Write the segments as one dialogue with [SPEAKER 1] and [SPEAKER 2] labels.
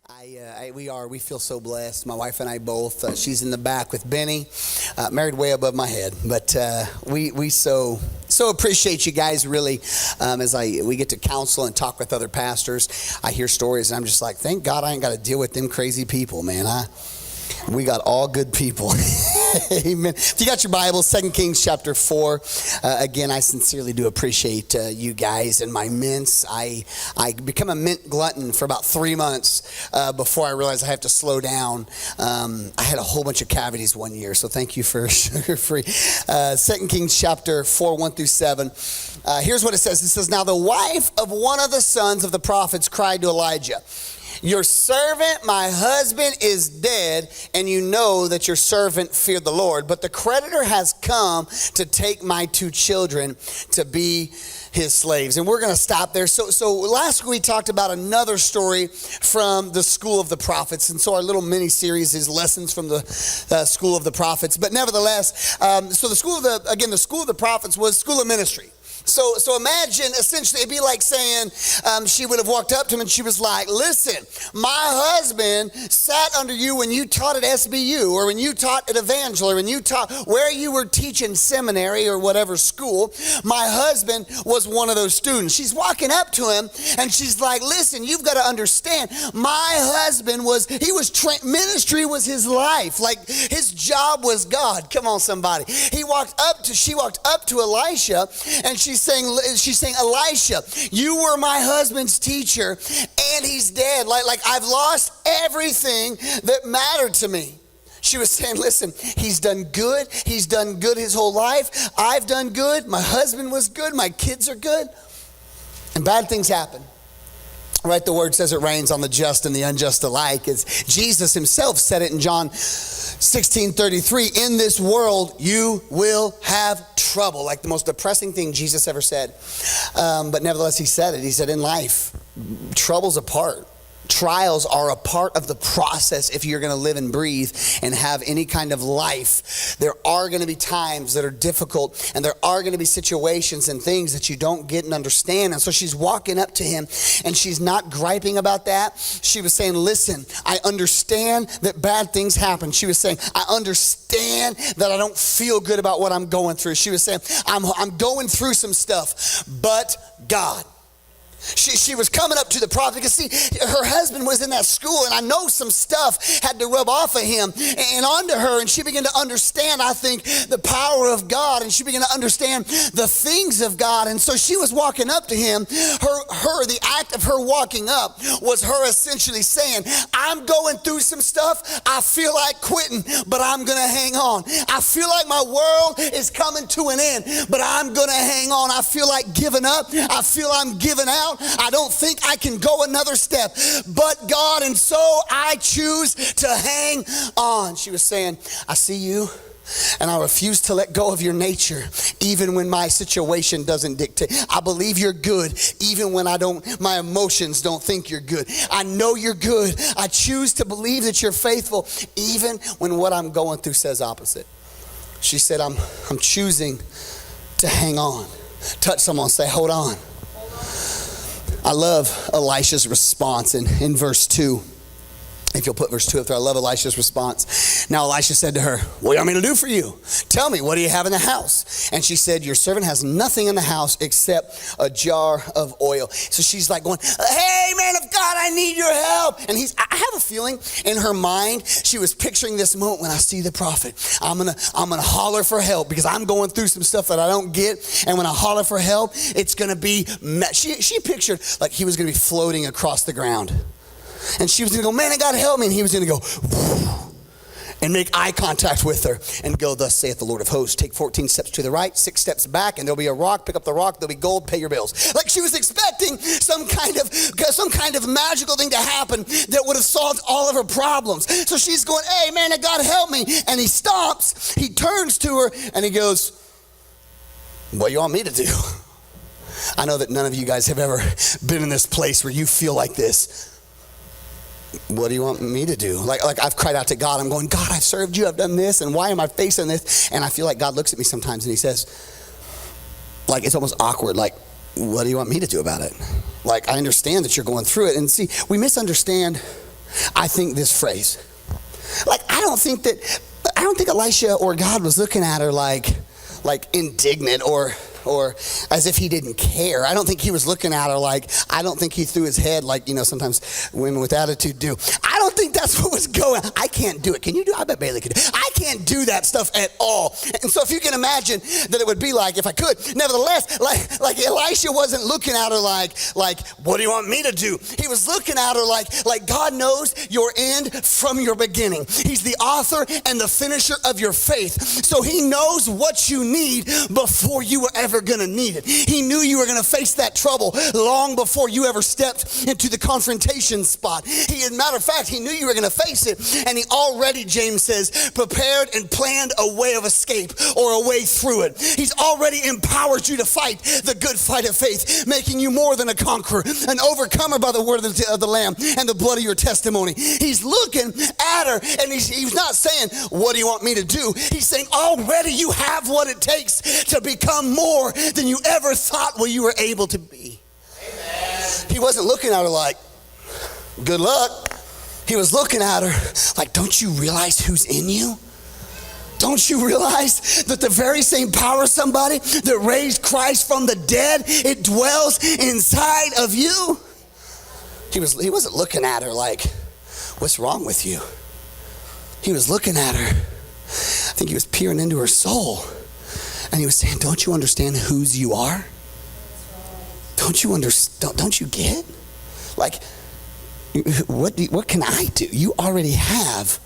[SPEAKER 1] We feel so blessed. My wife and I both. She's in the back with Benny, married way above my head. But we so appreciate you guys. Really, we get to counsel and talk with other pastors, I hear stories and I'm just like, thank God I ain't got to deal with them crazy people, man. We got all good people. Amen. If you got your Bible, 2 Kings chapter 4. Again, I sincerely do appreciate you guys and my mints. I become a mint glutton for about 3 months before I realized I have to slow down. I had a whole bunch of cavities one year, so thank you for sugar-free. 2 Kings chapter 4, 1 through 7. Here's what it says. It says, now the wife of one of the sons of the prophets cried to Elijah, your servant, my husband, is dead, and you know that your servant feared the Lord. But the creditor has come to take my 2 children to be his slaves. And we're going to stop there. So last week we talked about another story from the School of the Prophets. And so our little mini series is lessons from the School of the Prophets. But nevertheless, so the School of the Prophets was school of ministry. So imagine, essentially, it'd be like saying she would have walked up to him and she was like, listen, my husband sat under you when you taught at SBU or when you taught at Evangel or when you taught where you were teaching seminary or whatever school. My husband was one of those students. She's walking up to him and she's like, listen, you've got to understand, my husband ministry was his life. Like his job was God. Come on, somebody. She walked up to Elisha and she's saying, Elisha, you were my husband's teacher and he's dead. Like I've lost everything that mattered to me. She was saying, listen, he's done good. He's done good his whole life. I've done good. My husband was good. My kids are good. And bad things happen. Right, the word says it rains on the just and the unjust alike. As Jesus himself said it in John 16:33, in this world you will have trouble. Like the most depressing thing Jesus ever said. But nevertheless, he said it. He said, in life, trouble's a part. Trials are a part of the process if you're going to live and breathe and have any kind of life. There are going to be times that are difficult and there are going to be situations and things that you don't get and understand. And so she's walking up to him and she's not griping about that. She was saying, listen, I understand that bad things happen. She was saying, I understand that I don't feel good about what I'm going through. She was saying, I'm going through some stuff, but God. She was coming up to the prophet because see, her husband was in that school and I know some stuff had to rub off of him and onto her, and she began to understand, I think, the power of God, and she began to understand the things of God. And so she was walking up to him. The act of her walking up was her essentially saying, I'm going through some stuff. I feel like quitting, but I'm going to hang on. I feel like my world is coming to an end, but I'm going to hang on. I feel like giving up. I feel I'm giving out. I don't think I can go another step, but God, and so I choose to hang on. She was saying, I see you, and I refuse to let go of your nature, even when my situation doesn't dictate. I believe you're good, even when my emotions don't think you're good. I know you're good. I choose to believe that you're faithful, even when what I'm going through says opposite. She said, I'm choosing to hang on. Touch someone, say, hold on. I love Elisha's response in verse 2. If you'll put verse 2 up there, I love Elisha's response. Now Elisha said to her, what do you want me to do for you? Tell me, what do you have in the house? And she said, your servant has nothing in the house except a jar of oil. So she's like going, hey, man of God, I need your help. And I have a feeling in her mind, she was picturing this moment when I see the prophet. I'm gonna holler for help because I'm going through some stuff that I don't get. And when I holler for help, it's gonna be, she pictured like he was gonna be floating across the ground. And she was going to go, man, I got to help me. And he was going to go and make eye contact with her and go, thus saith the Lord of hosts, take 14 steps to the right, 6 steps back, and there'll be a rock. Pick up the rock. There'll be gold. Pay your bills. Like she was expecting some kind of magical thing to happen that would have solved all of her problems. So she's going, hey, man, God help me. And he stops. He turns to her and he goes, what do you want me to do? I know that none of you guys have ever been in this place where you feel like this. What do you want me to do? Like I've cried out to God. I'm going, God, I've served you. I've done this. And why am I facing this? And I feel like God looks at me sometimes and he says, like, it's almost awkward. Like, what do you want me to do about it? Like, I understand that you're going through it. And see, we misunderstand I think this phrase. Like, I don't think Elisha or God was looking at her like indignant or as if he didn't care. I don't think he was looking at her like, I don't think he threw his head like, sometimes women with attitude do. I don't think that's what was going on. I can't do it. Can you do it? I bet Bailey could do it. I can't do that stuff at all. And so if you can imagine that it would be like, if I could, nevertheless, like Elisha wasn't looking at her like, what do you want me to do? He was looking at her like God knows your end from your beginning. He's the author and the finisher of your faith. So he knows what you need before you were ever going to need it. He knew you were going to face that trouble long before you ever stepped into the confrontation spot. Matter of fact, he knew you were going to face it, and he already, James says, prepared and planned a way of escape or a way through it. He's already empowered you to fight the good fight of faith, making you more than a conqueror, an overcomer by the word of the Lamb and the blood of your testimony. He's looking at her, and he's not saying, what do you want me to do? He's saying, already you have what it takes to become more than you ever thought you were able to be. Amen. He wasn't looking at her like, good luck. He was looking at her like, don't you realize who's in you? Don't you realize that the very same power, somebody, that raised Christ from the dead, it dwells inside of you? He wasn't looking at her like, what's wrong with you? He was looking at her. I think he was peering into her soul. And he was saying, don't you understand whose you are? Don't you understand? Don't you get? Like, what can I do? You already have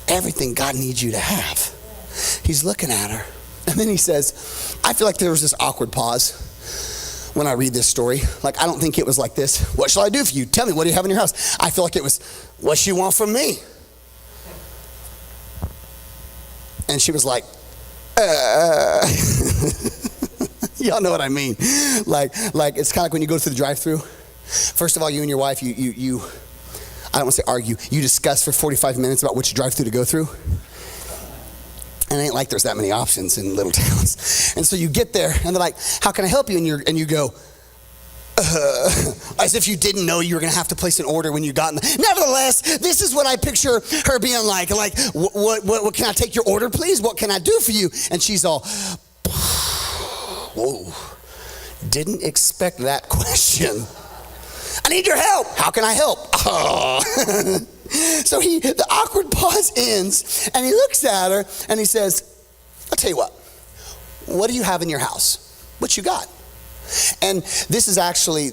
[SPEAKER 1] everything God needs you to have. He's looking at her. And then he says, I feel like there was this awkward pause when I read this story. Like, I don't think it was like this. What shall I do for you? Tell me, what do you have in your house? I feel like it was, what you want from me? And she was like, y'all know what I mean. Like it's kind of like when you go through the drive-thru. First of all, you and your wife, you I don't want to say argue, you discuss for 45 minutes about which drive-thru to go through. And it ain't like there's that many options in little towns. And so you get there, and they're like, how can I help you? And you go, as if you didn't know you were going to have to place an order when you got in the... Nevertheless, this is what I picture her being like, what can I take your order, please? What can I do for you? And she's all, whoa, didn't expect that question. I need your help. How can I help? Oh. So the awkward pause ends, and he looks at her, and he says, I'll tell you what do you have in your house? What you got? And this is actually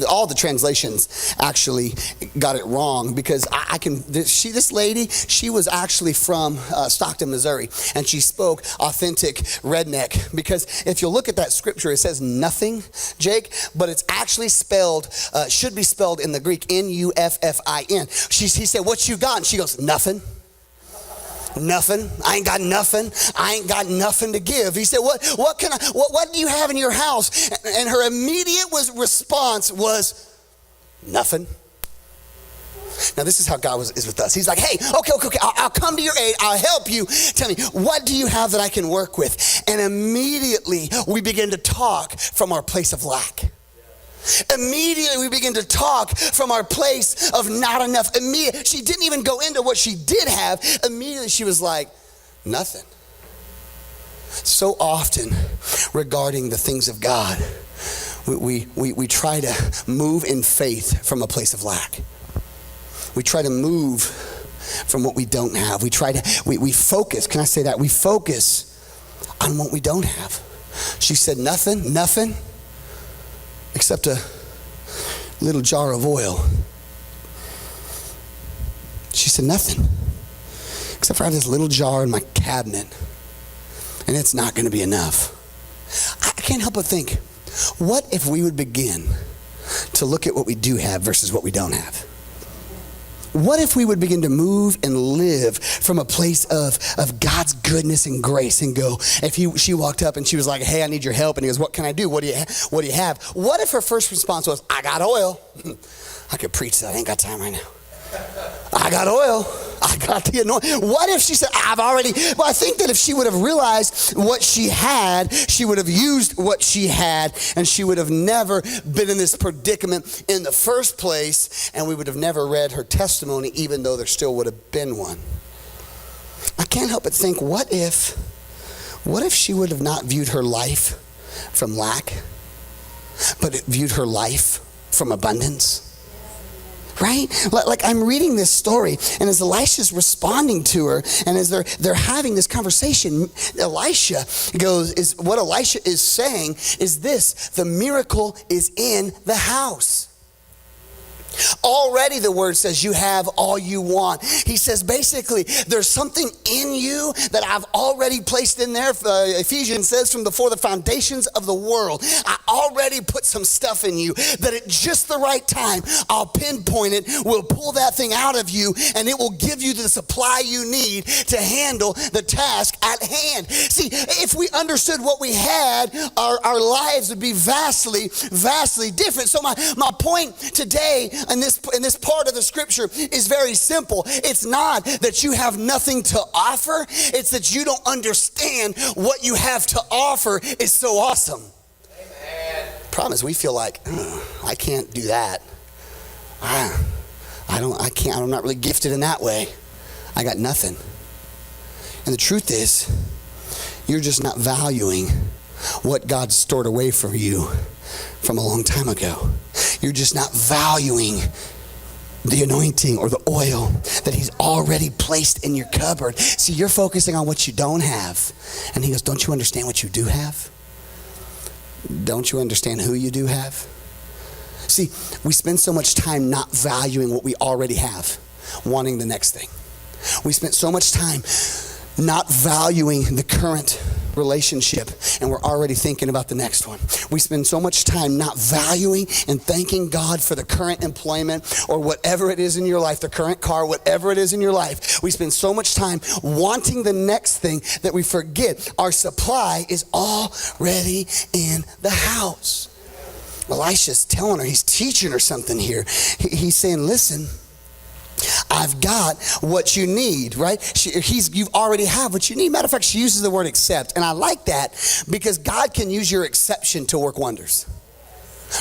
[SPEAKER 1] all the translations actually got it wrong, because this lady, she was actually from Stockton, Missouri, and she spoke authentic redneck, because if you look at that scripture, it says nothing, Jake, but it's actually spelled, should be spelled in the Greek, Nuffin. He said, what you got? And she goes, nothing. Nothing. I ain't got nothing. I ain't got nothing to give. He said, what do you have in your house? And her immediate response was, nothing. Now, this is how God is with us. He's like, hey, okay, I'll come to your aid. I'll help you. Tell me, what do you have that I can work with? And immediately we begin to talk from our place of lack. Immediately we begin to talk from our place of not enough. She didn't even go into what she did have. Immediately she was like, nothing. So often regarding the things of God, we try to move in faith from a place of lack. We try to move from what we don't have. We focus, can I say that? We focus on what we don't have. She said nothing. Except a little jar of oil. She said, nothing. Except for I have this little jar in my cabinet. And it's not going to be enough. I can't help but think, what if we would begin to look at what we do have versus what we don't have? What if we would begin to move and live from a place of God's goodness and grace, and go, if she walked up and she was like, hey, I need your help. And he goes, what can I do? What do you have? What if her first response was, I got oil? I could preach that. I ain't got time right now. I got oil. I got the anointing. What if she said, well, I think that if she would have realized what she had, she would have used what she had, and she would have never been in this predicament in the first place, and we would have never read her testimony, even though there still would have been one. I can't help but think, what if she would have not viewed her life from lack, but it viewed her life from abundance? Right? Like I'm reading this story, and as Elisha's responding to her, and as they're having this conversation, Elisha what Elisha is saying is this: the miracle is in the house. Already the word says you have all you want. He says basically there's something in you that I've already placed in there. Ephesians says from before the foundations of the world, I already put some stuff in you that at just the right time I'll pinpoint it, will pull that thing out of you, and it will give you the supply you need to handle the task at hand. See, if we understood what we had, our lives would be vastly, vastly different. So my point today in this part of the scripture is very simple. It's not that you have nothing to offer. It's that you don't understand what you have to offer is so awesome. Amen. Problem is we feel like, I can't do that. I'm not really gifted in that way. I got nothing. And the truth is, you're just not valuing what God stored away for you from a long time ago. You're just not valuing the anointing or the oil that he's already placed in your cupboard. See, you're focusing on what you don't have. And he goes, don't you understand what you do have? Don't you understand who you do have? See, we spend so much time not valuing what we already have, wanting the next thing. We spent so much time not valuing the current relationship, and we're already thinking about the next one. We spend so much time not valuing and thanking God for the current employment or whatever it is in your life, the current car, whatever it is in your life. We spend so much time wanting the next thing that we forget our supply is already in the house. Elisha's telling her, he's teaching her something here. He's saying, listen, I've got what you need, right? You already have what you need. Matter of fact, she uses the word accept. And I like that because God can use your exception to work wonders.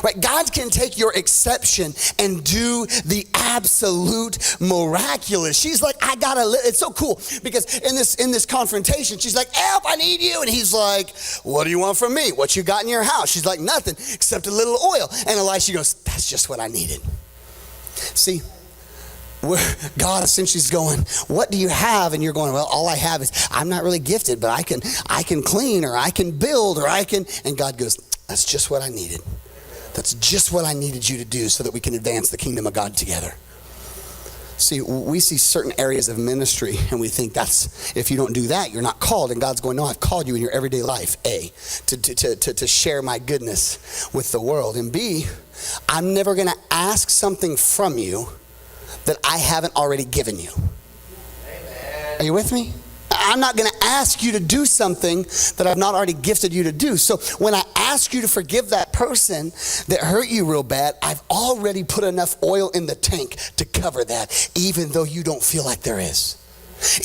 [SPEAKER 1] Right? God can take your exception and do the absolute miraculous. She's like, it's so cool because in this confrontation, she's like, help, I need you. And he's like, what do you want from me? What you got in your house? She's like, nothing except a little oil. And Elisha goes, that's just what I needed. See, God essentially is going, what do you have? And you're going, well, all I have is, I'm not really gifted, but I can clean, or I can build, or and God goes, that's just what I needed. That's just what I needed you to do so that we can advance the kingdom of God together. See, we see certain areas of ministry and we think if you don't do that, you're not called. And God's going, no, I've called you in your everyday life, A, to share my goodness with the world. And B, I'm never going to ask something from you that I haven't already given you. Amen. Are you with me? I'm not going to ask you to do something that I've not already gifted you to do. So when I ask you to forgive that person that hurt you real bad, I've already put enough oil in the tank to cover that, even though you don't feel like there is.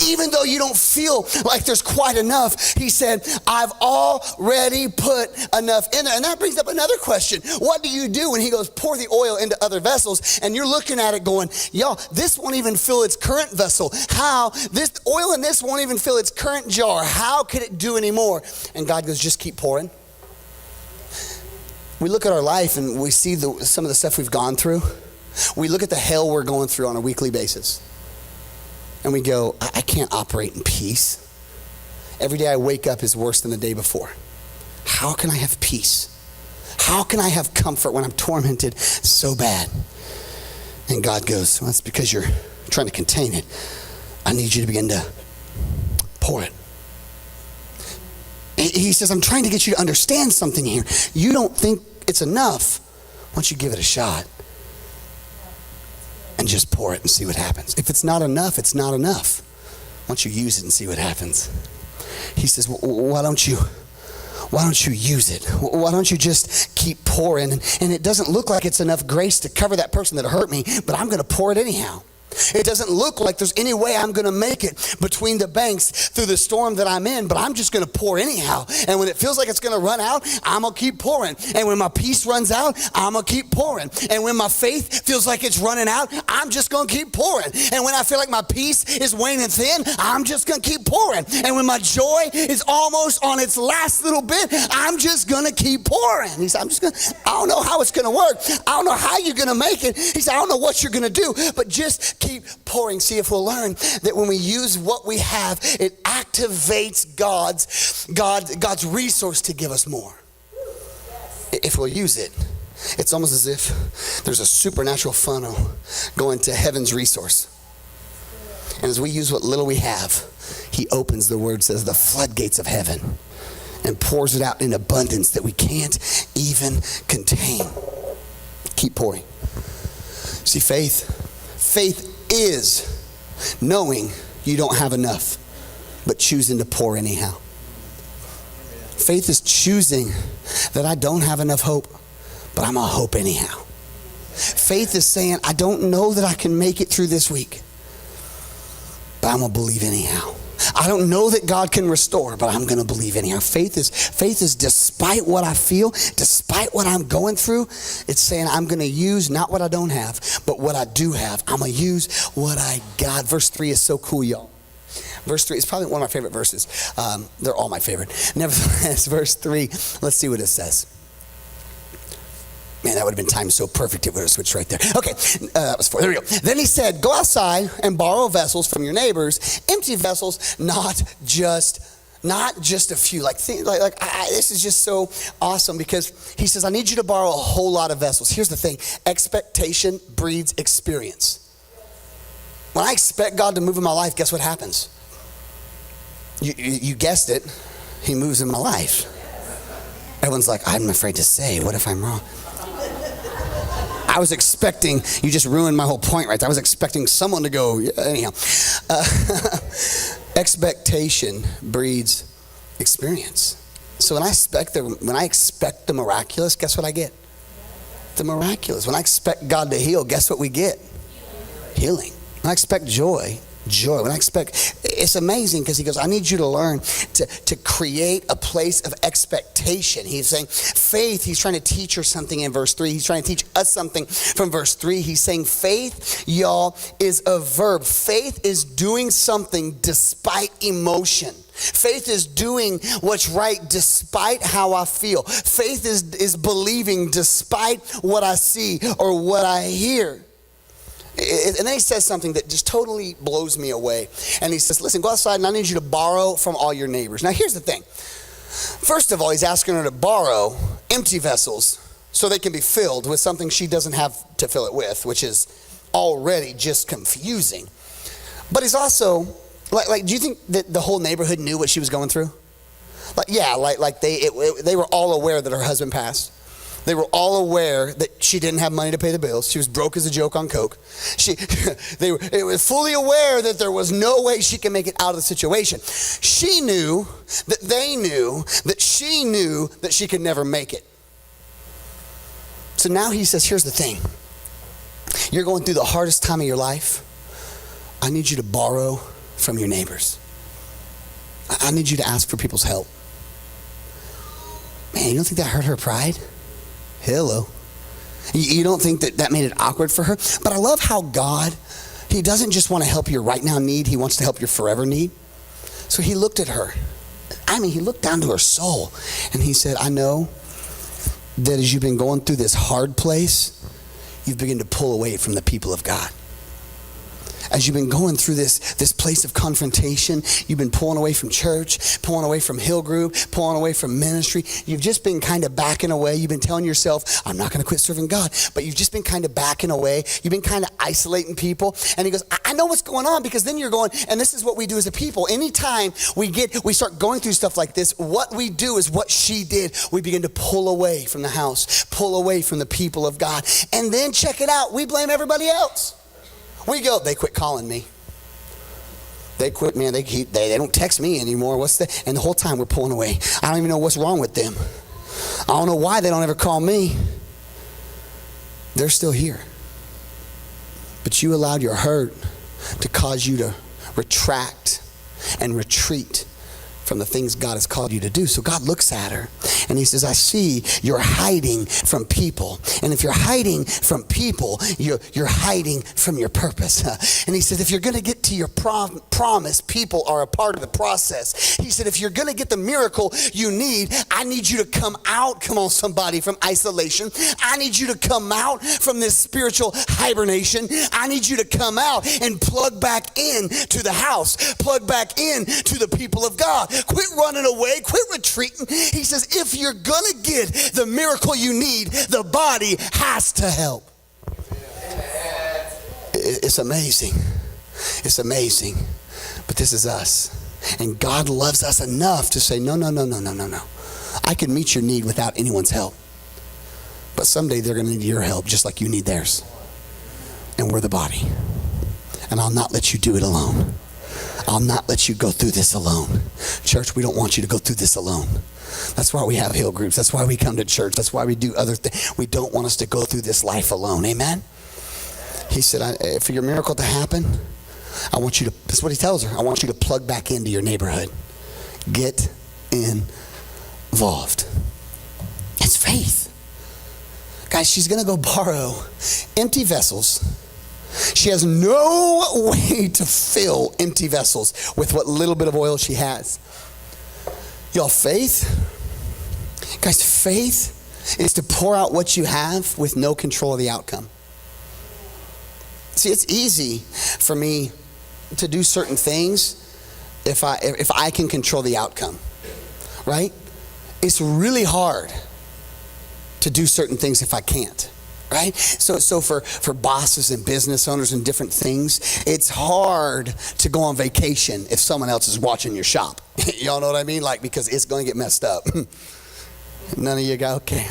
[SPEAKER 1] Even though you don't feel like there's quite enough, he said, I've already put enough in there. And that brings up another question. What do you do when he goes, pour the oil into other vessels? And you're looking at it going, y'all, this won't even fill its current vessel. How? This oil in this won't even fill its current jar. How could it do any more? And God goes, just keep pouring. We look at our life and we see some of the stuff we've gone through. We look at the hell we're going through on a weekly basis. And we go, I can't operate in peace. Every day I wake up is worse than the day before. How can I have peace? How can I have comfort when I'm tormented so bad? And God goes, well, that's because you're trying to contain it. I need you to begin to pour it. He says, I'm trying to get you to understand something here. You don't think it's enough. Why don't you give it a shot? And just pour it and see what happens. If it's not enough, it's not enough. Why don't you use it and see what happens? He says, well, why don't you use it? Why don't you just keep pouring? And it doesn't look like it's enough grace to cover that person that hurt me, but I'm going to pour it anyhow. It doesn't look like there's any way I'm going to make it between the banks through the storm that I'm in, but I'm just going to pour anyhow. And when it feels like it's going to run out, I'm going to keep pouring. And when my peace runs out, I'm going to keep pouring. And when my faith feels like it's running out, I'm just going to keep pouring. And when I feel like my peace is waning thin, I'm just going to keep pouring. And when my joy is almost on its last little bit, I'm just going to keep pouring. He said, I don't know how it's going to work. I don't know how you're going to make it. He said, I don't know what you're going to do, but just keep pouring. See if we'll learn that when we use what we have, it activates God's resource to give us more. If we'll use it, it's almost as if there's a supernatural funnel going to heaven's resource. And as we use what little we have, he opens, the word says, the floodgates of heaven and pours it out in abundance that we can't even contain. Keep pouring. See, faith is knowing you don't have enough, but choosing to pour anyhow. Faith is choosing that I don't have enough hope, but I'm going to hope anyhow. Faith is saying, I don't know that I can make it through this week, but I'm going to believe anyhow. I don't know that God can restore, but I'm going to believe anyhow. Faith is despite what I feel, despite what I'm going through, it's saying I'm going to use not what I don't have, but what I do have. I'm going to use what I got. Verse 3 is so cool, y'all. Verse 3 is probably one of my favorite verses. They're all my favorite. Nevertheless, verse 3, let's see what it says. Man, that would have been timed so perfect, it would have switched right there. Okay, that was 4. There we go. Then he said, go outside and borrow vessels from your neighbors, empty vessels, not just a few. This is just so awesome, because he says, I need you to borrow a whole lot of vessels. Here's the thing. Expectation breeds experience. When I expect God to move in my life, guess what happens? You guessed it. He moves in my life. Everyone's like, I'm afraid to say, what if I'm wrong? I was expecting, you just ruined my whole point right there. I was expecting someone to go, anyhow. Expectation breeds experience. So when I expect the miraculous, guess what I get? The miraculous. When I expect God to heal, guess what we get? Healing. When I expect joy. When I expect, it's amazing, because he goes, I need you to learn to create a place of expectation. He's saying faith, he's trying to teach her something in verse 3. He's trying to teach us something from verse 3. He's saying faith, y'all, is a verb. Faith is doing something despite emotion. Faith is doing what's right despite how I feel. Faith is believing despite what I see or what I hear. And then he says something that just totally blows me away. And he says, listen, go outside and I need you to borrow from all your neighbors. Now, here's the thing. First of all, he's asking her to borrow empty vessels so they can be filled with something she doesn't have to fill it with, which is already just confusing. But he's also, do you think that the whole neighborhood knew what she was going through? They were all aware that her husband passed. They were all aware that she didn't have money to pay the bills. She was broke as a joke on coke. They were fully aware that there was no way she could make it out of the situation. She knew that they knew that she knew that she could never make it. So now he says, here's the thing. You're going through the hardest time of your life. I need you to borrow from your neighbors. I need you to ask for people's help. Man, you don't think that hurt her pride? Hello. You don't think that made it awkward for her? But I love how God, he doesn't just want to help your right now need. He wants to help your forever need. So he looked at her. He looked down to her soul. And he said, I know that as you've been going through this hard place, you've begun to pull away from the people of God. As you've been going through this place of confrontation, you've been pulling away from church, pulling away from Hill Group, pulling away from ministry. You've just been kind of backing away. You've been telling yourself, I'm not going to quit serving God. But you've just been kind of backing away. You've been kind of isolating people. And he goes, I know what's going on, because then you're going, and this is what we do as a people. Anytime we start going through stuff like this, what we do is what she did. We begin to pull away from the house, pull away from the people of God. And then check it out. We blame everybody else. We go, they quit calling me. They quit, man. They don't text me anymore. And the whole time we're pulling away. I don't even know what's wrong with them. I don't know why they don't ever call me. They're still here But you allowed your hurt to cause you to retract and retreat from the things God has called you to do. So God looks at her and he says, I see you're hiding from people. And if you're hiding from people, you're hiding from your purpose. And he said, if you're going to get to your promise, people are a part of the process. He said, if you're going to get the miracle you need, I need you to come out, come on somebody, from isolation. I need you to come out from this spiritual hibernation. I need you to come out and plug back in to the house, plug back in to the people of God. Quit running away, quit retreating. He says, if you're gonna get the miracle you need, the body has to help. It's amazing. It's amazing. But this is us. And God loves us enough to say, no. I can meet your need without anyone's help. But someday they're gonna need your help just like you need theirs. And we're the body. And I'll not let you do it alone. I'll not let you go through this alone. Church, we don't want you to go through this alone. That's why we have hill groups. That's why we come to church. That's why we do other things. We don't want us to go through this life alone. Amen? He said, for your miracle to happen, I want you to, this is what he tells her, I want you to plug back into your neighborhood. Get involved. It's faith. Guys, she's going to go borrow empty vessels. She has no way to fill empty vessels with what little bit of oil she has. Y'all, faith, guys, faith is to pour out what you have with no control of the outcome. See, it's easy for me to do certain things if I can control the outcome, right? It's really hard to do certain things if I can't. Right? So for bosses and business owners and different things, it's hard to go on vacation if someone else is watching your shop. Y'all know what I mean? Like, because it's going to get messed up. None of you go, okay.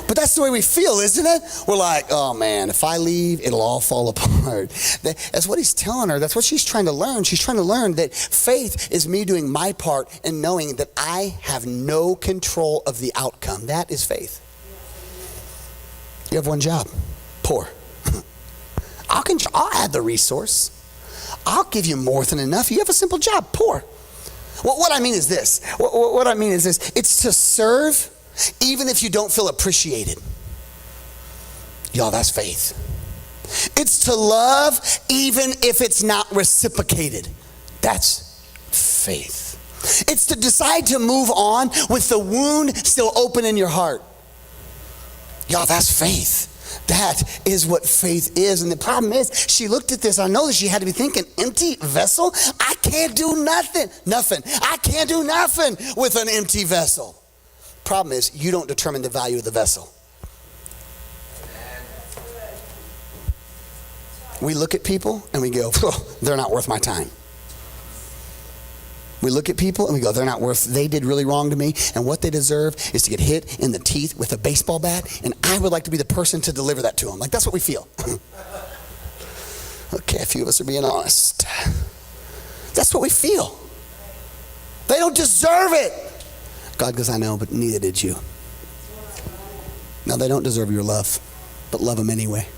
[SPEAKER 1] But that's the way we feel, isn't it? We're like, oh man, if I leave, it'll all fall apart. That's what he's telling her. That's what she's trying to learn. She's trying to learn that faith is me doing my part and knowing that I have no control of the outcome. That is faith. You have one job, pour. I'll add the resource. I'll give you more than enough. You have a simple job, pour. Well, what I mean is this. What I mean is this. It's to serve even if you don't feel appreciated. Y'all, that's faith. It's to love even if it's not reciprocated. That's faith. It's to decide to move on with the wound still open in your heart. Y'all, that's faith. That is what faith is. And the problem is, she looked at this. I know that she had to be thinking, empty vessel? I can't do nothing. I can't do nothing with an empty vessel. Problem is, you don't determine the value of the vessel. We look at people and we go, oh, they're not worth my time. We look at people and we go, they're not worth, they did really wrong to me, and what they deserve is to get hit in the teeth with a baseball bat, and I would like to be the person to deliver that to them. Like, that's what we feel. Okay, a few of us are being honest. That's what we feel. They don't deserve it. God goes, I know, but neither did you. No, they don't deserve your love, but love them anyway.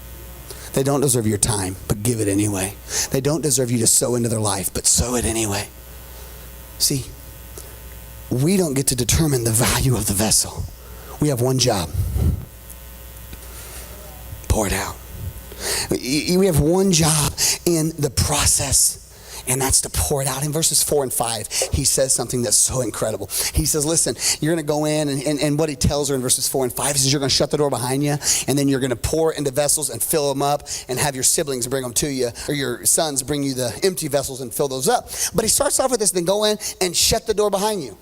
[SPEAKER 1] They don't deserve your time, but give it anyway. They don't deserve you to sow into their life, but sow it anyway. See, we don't get to determine the value of the vessel. We have one job. Pour it out. We have one job in the process, and that's to pour it out. In verses 4 and 5, he says something that's so incredible. He says, listen, you're going to go in, and what he tells her in verses 4 and 5 is you're going to shut the door behind you, and then you're going to pour into vessels and fill them up and have your siblings bring them to you, or your sons bring you the empty vessels and fill those up. But he starts off with this, then go in and shut the door behind you.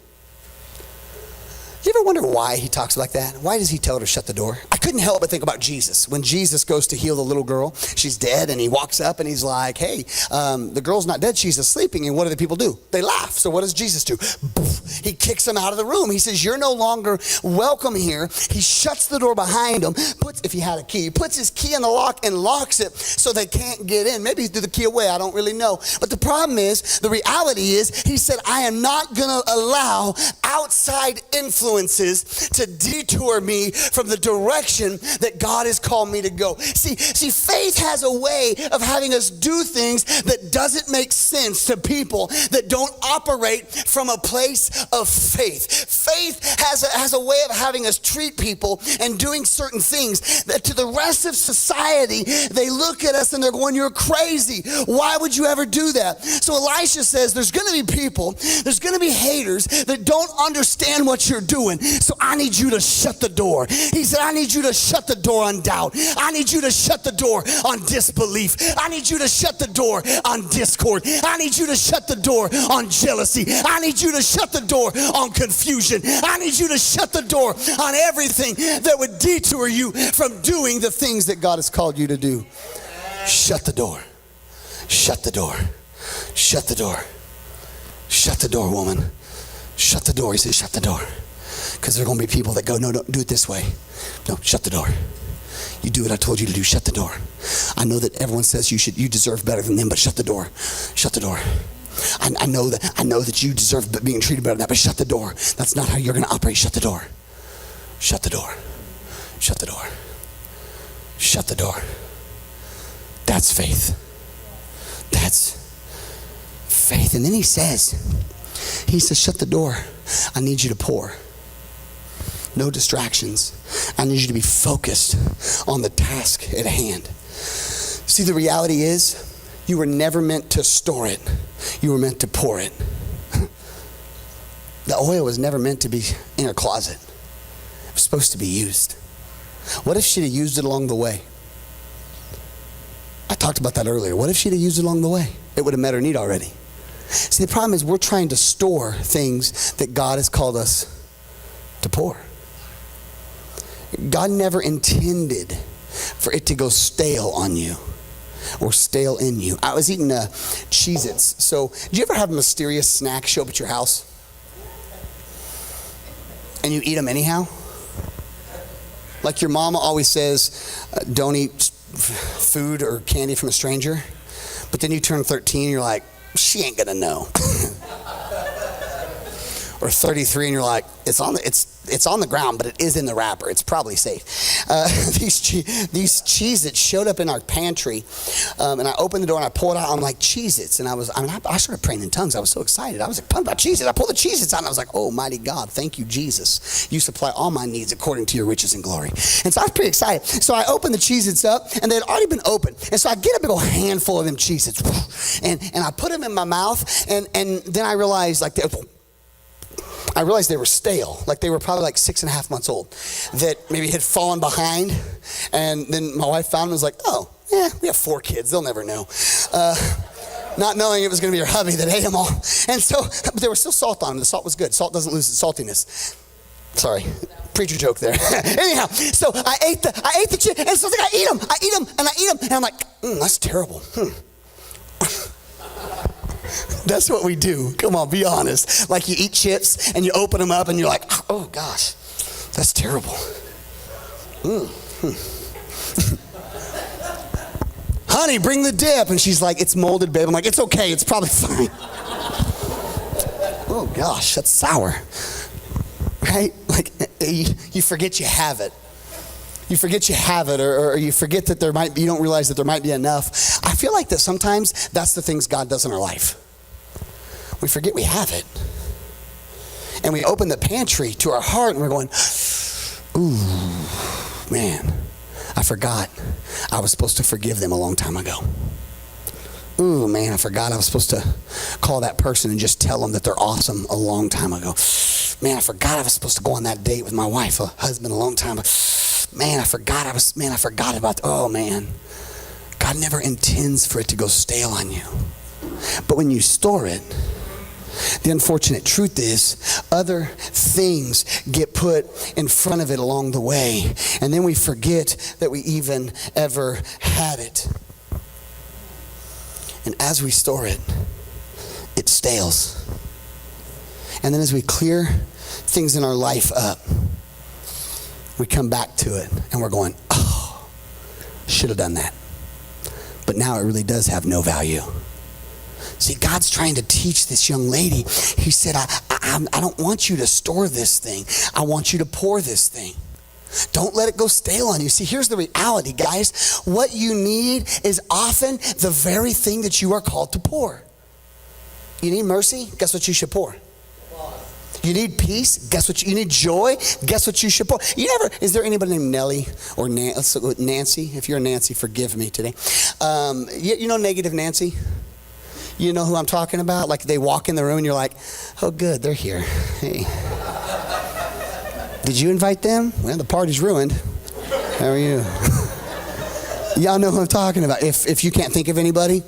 [SPEAKER 1] You ever wonder why he talks like that? Why does he tell her to shut the door? I couldn't help but think about Jesus. When Jesus goes to heal the little girl, she's dead, and he walks up and he's like, hey, the girl's not dead, she's sleeping. And what do the people do? They laugh. So what does Jesus do? He kicks them out of the room. He says, you're no longer welcome here. He shuts the door behind him, if he had a key, puts his key in the lock and locks it so they can't get in. Maybe he threw the key away, I don't really know. But the problem is, the reality is, he said, I am not going to allow outside influences influences to detour me from the direction that God has called me to go. See, faith has a way of having us do things that doesn't make sense to people that don't operate from a place of faith. Faith has a way of having us treat people and doing certain things that to the rest of society, they look at us and they're going, you're crazy. Why would you ever do that? So Elisha says there's going to be people, there's going to be haters that don't understand what you're doing. So I need you to shut the door. He said, I need you to shut the door on doubt. I need you to shut the door on disbelief. I need you to shut the door on discord. I need you to shut the door on jealousy. I need you to shut the door on confusion. I need you to shut the door on everything that would detour you from doing the things that God has called you to do. Shut the door. Shut the door. Shut the door. Shut the door, woman. Shut the door. He said, shut the door. Because there are going to be people that go, no, don't do it this way. No, shut the door. You do what I told you to do. Shut the door. I know that everyone says you deserve better than them, but shut the door. Shut the door. I know that you deserve being treated better than that, but shut the door. That's not how you're going to operate. Shut the door. Shut the door. Shut the door. Shut the door. That's faith. That's faith. And then he says, shut the door. I need you to pour. No distractions. I need you to be focused on the task at hand. See, the reality is, you were never meant to store it. You were meant to pour it. The oil was never meant to be in her closet. It was supposed to be used. What if she'd have used it along the way? I talked about that earlier. What if she'd have used it along the way? It would have met her need already. See, the problem is we're trying to store things that God has called us to pour. God never intended for it to go stale on you or stale in you. I was eating Cheez-Its. So, did you ever have a mysterious snack show up at your house? And you eat them anyhow? Like your mama always says, don't eat food or candy from a stranger. But then you turn 13 and you're like, she ain't gonna know. Or 33 and you're like, it's on the ground, but it is in the wrapper. It's probably safe. These Cheez-Its showed up in our pantry, and I opened the door and I pulled out. I'm like, Cheez-Its, and I started praying in tongues. I was so excited. I was like, pumped about Cheez-Its. I pulled the Cheez-Its out, and I was like, oh, mighty God, thank you, Jesus. You supply all my needs according to your riches and glory. And so I was pretty excited. So I opened the Cheez-Its up, and they had already been opened. And so I get a big old handful of them Cheez-Its, and I put them in my mouth, and then I realized they were stale. Like they were probably like 6.5 months old, that maybe had fallen behind. And then my wife found them and was like, oh, yeah, we have 4 kids. They'll never know. Not knowing it was going to be her hubby that ate them all. And so, but there was still salt on them. The salt was good. Salt doesn't lose its saltiness. Sorry, preacher joke there. Anyhow, so I ate the chips, and so I eat them, and I'm like, that's terrible. That's what we do. Come on, be honest. Like you eat chips and you open them up and you're like, oh gosh, that's terrible. Honey, bring the dip. And she's like, it's molded, babe. I'm like, it's okay. It's probably fine. Oh gosh, that's sour. Right? Like you forget you have it. You forget you have it, or you forget that you don't realize that there might be enough. I feel like that sometimes that's the things God does in our life. We forget we have it. And we open the pantry to our heart and we're going, ooh, man, I forgot I was supposed to forgive them a long time ago. Ooh, man, I forgot I was supposed to call that person and just tell them that they're awesome a long time ago. Man, I forgot I was supposed to go on that date with my wife, a husband, a long time ago. Man, I forgot about, oh man. God never intends for it to go stale on you. But when you store it, the unfortunate truth is other things get put in front of it along the way. And then we forget that we even ever had it. And as we store it, it stales. And then as we clear things in our life up, we come back to it and we're going, oh, should have done that. But now it really does have no value. See, God's trying to teach this young lady. He said, I don't want you to store this thing. I want you to pour this thing. Don't let it go stale on you. See, here's the reality, guys. What you need is often the very thing that you are called to pour. You need mercy? Guess what you should pour? You need peace? Guess what? You need joy? Guess what you should pour? Is there anybody named Nellie or Nancy? If you're a Nancy, forgive me today. You know Negative Nancy? You know who I'm talking about? Like they walk in the room and you're like, oh good, they're here. Hey. Did you invite them? Well, the party's ruined. How are you? Y'all know who I'm talking about. If you can't think of anybody,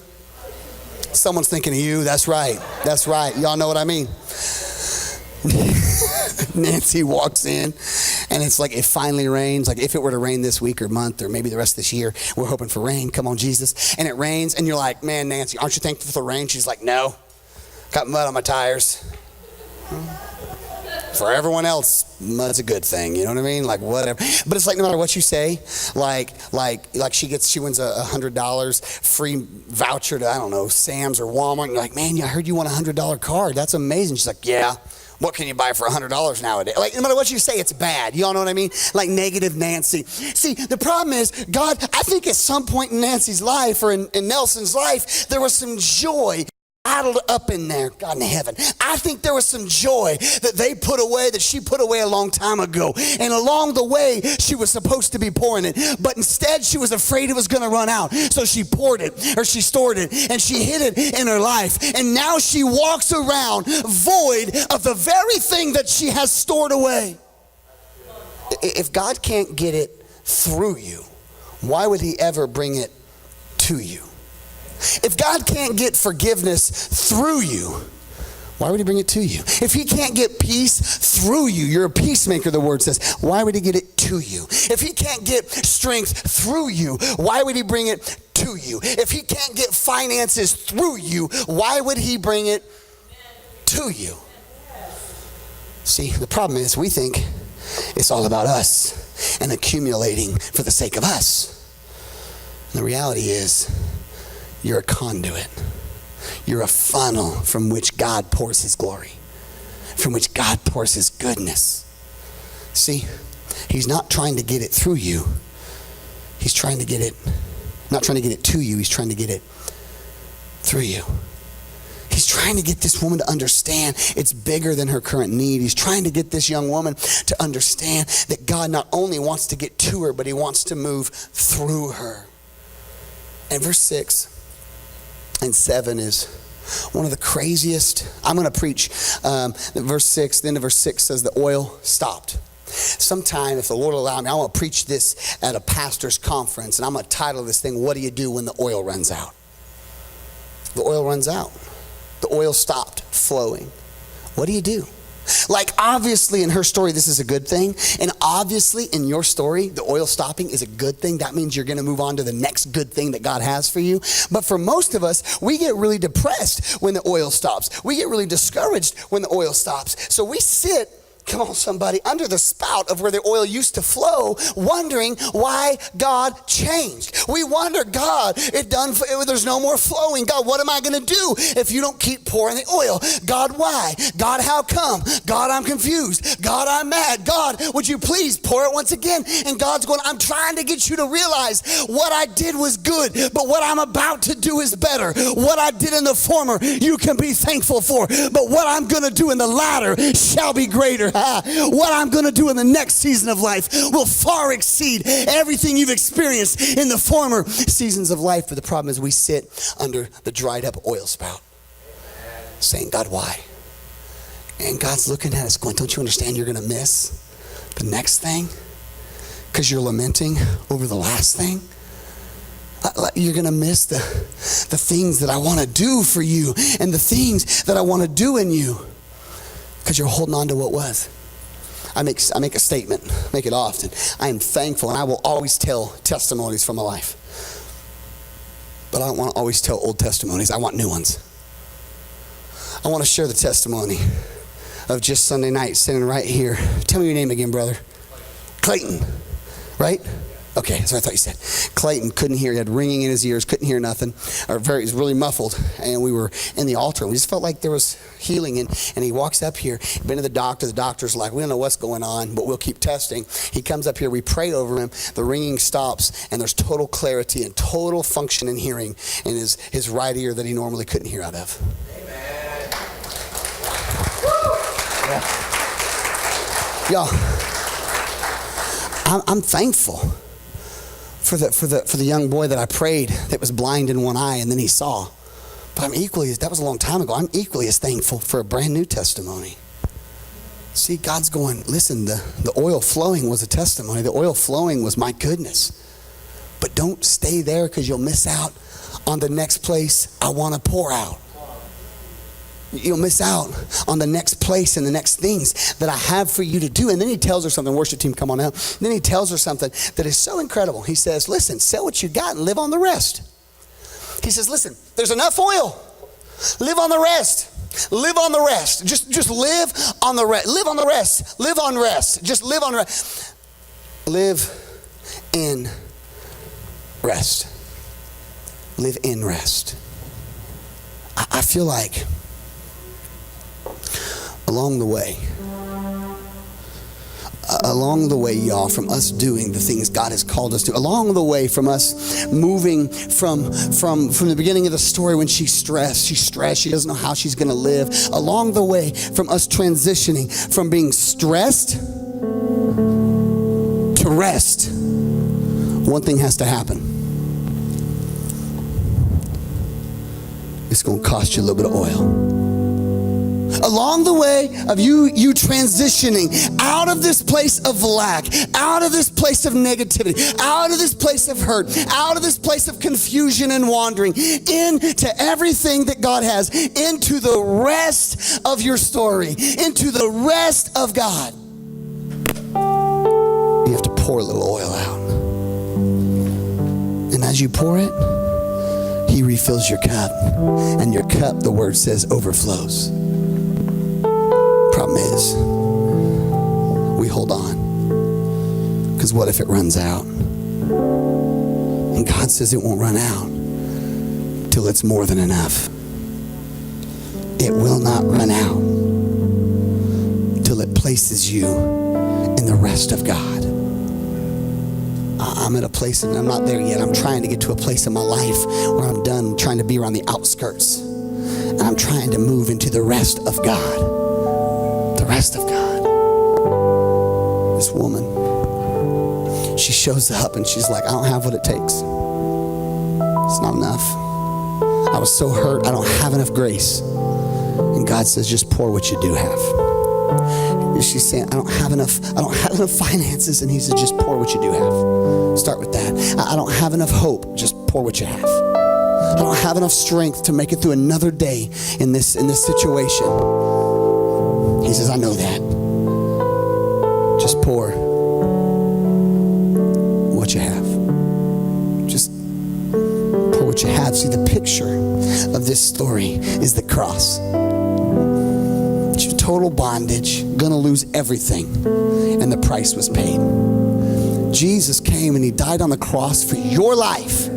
[SPEAKER 1] someone's thinking of you. That's right. That's right. Y'all know what I mean. Nancy walks in and it's like it finally rains. Like if it were to rain this week or month or maybe the rest of this year, we're hoping for rain. Come on, Jesus. And it rains and you're like, man, Nancy, aren't you thankful for the rain? She's like, no. Got mud on my tires. For everyone else, mud's a good thing. You know what I mean? Like whatever. But it's like no matter what you say, like she wins $100 free voucher to, I don't know, Sam's or Walmart. And you're like, man, I heard you won $100 card. That's amazing. She's like, yeah. What can you buy for $100 nowadays? Like no matter what you say, it's bad. You all know what I mean? Like Negative Nancy. See, the problem is, God, I think at some point in Nancy's life or in Nelson's life, there was some joy bottled up in there, God in heaven. I think there was some joy that she put away a long time ago. And along the way, she was supposed to be pouring it. But instead, she was afraid it was going to run out. So she poured it, or she stored it, and she hid it in her life. And now she walks around void of the very thing that she has stored away. If God can't get it through you, why would he ever bring it to you? If God can't get forgiveness through you, why would he bring it to you? If he can't get peace through you, you're a peacemaker, the word says, why would he get it to you? If he can't get strength through you, why would he bring it to you? If he can't get finances through you, why would he bring it to you? See, the problem is we think it's all about us and accumulating for the sake of us. And the reality is, you're a conduit. You're a funnel from which God pours his glory, from which God pours his goodness. See, he's not trying to get it through you. He's trying to get it, not trying to get it to you. He's trying to get it through you. He's trying to get this woman to understand it's bigger than her current need. He's trying to get this young woman to understand that God not only wants to get to her, but he wants to move through her. And verse 6 and 7 is one of the craziest. I'm going to preach verse 6. The end of verse 6 says the oil stopped. Sometime, if the Lord will allow me, I want to preach this at a pastor's conference, and I'm going to title this thing, What Do You Do When the Oil Runs Out? The oil runs out. The oil stopped flowing. What do you do? Like, obviously in her story, this is a good thing. And obviously in your story, the oil stopping is a good thing. That means you're going to move on to the next good thing that God has for you. But for most of us, we get really depressed when the oil stops. We get really discouraged when the oil stops. So we sit, come on somebody, under the spout of where the oil used to flow, wondering why God changed. We wonder, God, there's no more flowing. God, what am I going to do if you don't keep pouring the oil? God, why? God, how come? God, I'm confused. God, I'm mad. God, would you please pour it once again? And God's going, I'm trying to get you to realize what I did was good, but what I'm about to do is better. What I did in the former, you can be thankful for, but what I'm going to do in the latter shall be greater. What I'm going to do in the next season of life will far exceed everything you've experienced in the former seasons of life. But the problem is we sit under the dried up oil spout saying, God, why? And God's looking at us going, don't you understand you're going to miss the next thing? Because you're lamenting over the last thing. You're going to miss the things that I want to do for you and the things that I want to do in you because you're holding on to what was. I make a statement, make it often. I am thankful, and I will always tell testimonies from my life. But I don't want to always tell old testimonies. I want new ones. I want to share the testimony of just Sunday night sitting right here. Tell me your name again, brother. Clayton, right? Okay, that's what I thought you said. Clayton couldn't hear. He had ringing in his ears, couldn't hear nothing. He was really muffled. And we were in the altar, and we just felt like there was healing. And he walks up here, been to the doctor. The doctor's like, we don't know what's going on, but we'll keep testing. He comes up here, we pray over him. The ringing stops, and there's total clarity and total function in hearing in his right ear that he normally couldn't hear out of. Amen. Yeah. Y'all, I'm thankful for the young boy that I prayed that was blind in one eye and then he saw. But that was a long time ago. I'm equally as thankful for a brand new testimony. See, God's going, listen, the oil flowing was a testimony. The oil flowing was my goodness. But don't stay there, because you'll miss out on the next place I want to pour out. You'll miss out on the next place and the next things that I have for you to do. And then he tells her something. Worship team, come on out. And then he tells her something that is so incredible. He says, listen, sell what you got and live on the rest. He says, listen, there's enough oil. Live on the rest. Live on the rest. Just live on the rest. Live on the rest. Live on rest. Just live on rest. Live in rest. Live in rest. I feel like along the way, y'all, from us doing the things God has called us to, along the way from us moving from the beginning of the story when she's stressed, she doesn't know how she's going to live, along the way from us transitioning from being stressed to rest, one thing has to happen. It's going to cost you a little bit of oil. Along the way of you transitioning out of this place of lack, out of this place of negativity, out of this place of hurt, out of this place of confusion and wandering, into everything that God has, into the rest of your story, into the rest of God. You have to pour a little oil out. And as you pour it, He refills your cup. And your cup, the word says, overflows. Problem is, we hold on, because what if it runs out? And God says it won't run out till it's more than enough. It will not run out till it places you in the rest of God. I'm at a place, and I'm not there yet. I'm trying to get to a place in my life where I'm done trying to be around the outskirts, and I'm trying to move into the rest of God. The rest of God. This woman, she shows up and she's like, I don't have what it takes. It's not enough. I was so hurt, I don't have enough grace. And God says, just pour what you do have. And she's saying, I don't have enough finances. And He says, just pour what you do have. Start with that. I don't have enough hope. Just pour what you have. I don't have enough strength to make it through another day in this situation. He says, I know that. Just pour what you have. Just pour what you have. See, the picture of this story is the cross. It's your total bondage, gonna lose everything, and the price was paid. Jesus came and He died on the cross for your life,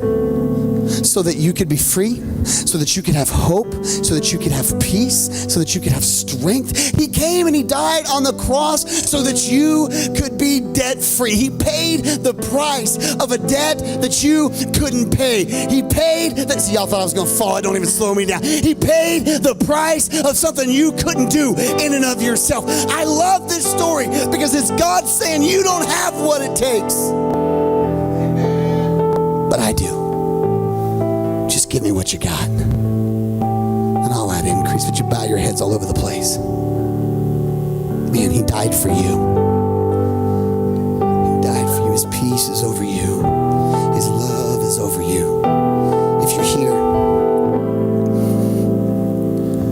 [SPEAKER 1] so that you could be free, so that you could have hope, so that you could have peace, so that you could have strength. He came and He died on the cross so that you could be debt free. He paid the price of a debt that you couldn't pay. He paid that. See, y'all thought I was going to fall. Don't even slow me down. He paid the price of something you couldn't do in and of yourself. I love this story because it's God saying you don't have what it takes, but I do. Just give me what you got, and I'll add increase. Would you bow your heads all over the place? Man, He died for you. He died for you. His peace is over you. His love is over you. If you're here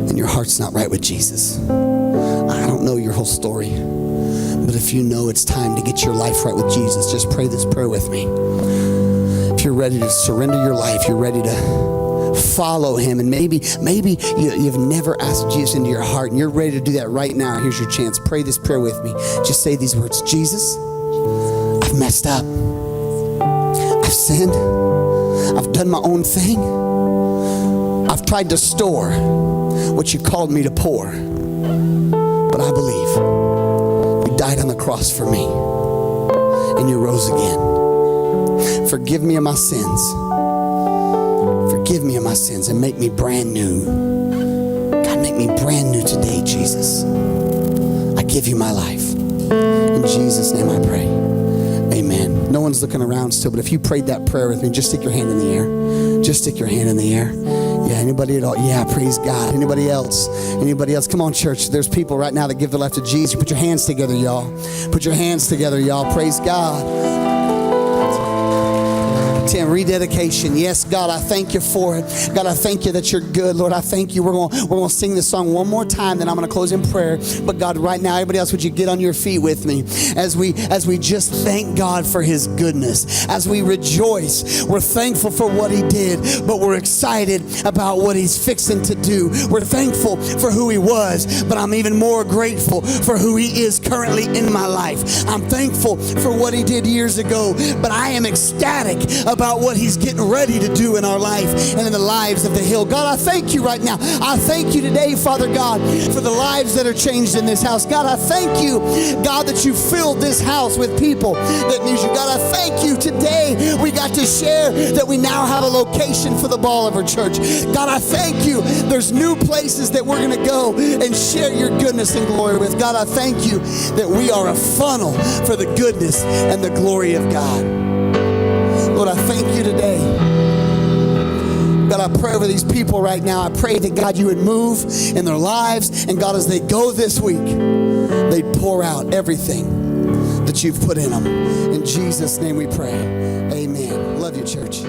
[SPEAKER 1] and your heart's not right with Jesus, I don't know your whole story, but if you know it's time to get your life right with Jesus, just pray this prayer with me. You're ready to surrender your life, you're ready to follow Him, and maybe you've never asked Jesus into your heart and you're ready to do that right now, here's your chance. Pray this prayer with me. Just say these words: Jesus, I've messed up. sinned. I've done my own thing. I've tried to store what you called me to pour. But I believe you died on the cross for me and you rose again. Forgive me of my sins. Forgive me of my sins and make me brand new. God, make me brand new today, Jesus. I give you my life. In Jesus' name I pray. Amen. No one's looking around still, but if you prayed that prayer with me, just stick your hand in the air. Just stick your hand in the air. Yeah, anybody at all? Yeah, praise God. Anybody else? Anybody else? Come on, church. There's people right now that give their life to Jesus. Put your hands together, y'all. Put your hands together, y'all. Praise God. 10, rededication. Yes, God, I thank you for it. God, I thank you that you're good. Lord, I thank you. We're going to sing this song one more time, then I'm going to close in prayer. But God, right now, everybody else, would you get on your feet with me as we just thank God for his goodness, as we rejoice. We're thankful for what he did, but we're excited about what he's fixing to do. We're thankful for who he was, but I'm even more grateful for who he is currently in my life. I'm thankful for what he did years ago, but I am ecstatic about what he's getting ready to do in our life and in the lives of the hill. God, I thank you right now. I thank you today, Father God, for the lives that are changed in this house. God, I thank you, God, that you filled this house with people that need you. God, I thank you today we got to share that we now have a location for the Bolivar Church. God, I thank you. There's new places that we're going to go and share your goodness and glory with. God, I thank you that we are a funnel for the goodness and the glory of God. Lord, I thank you today. God, I pray over these people right now. I pray that, God, you would move in their lives. And, God, as they go this week, they'd pour out everything that you've put in them. In Jesus' name we pray. Amen. Love you, church.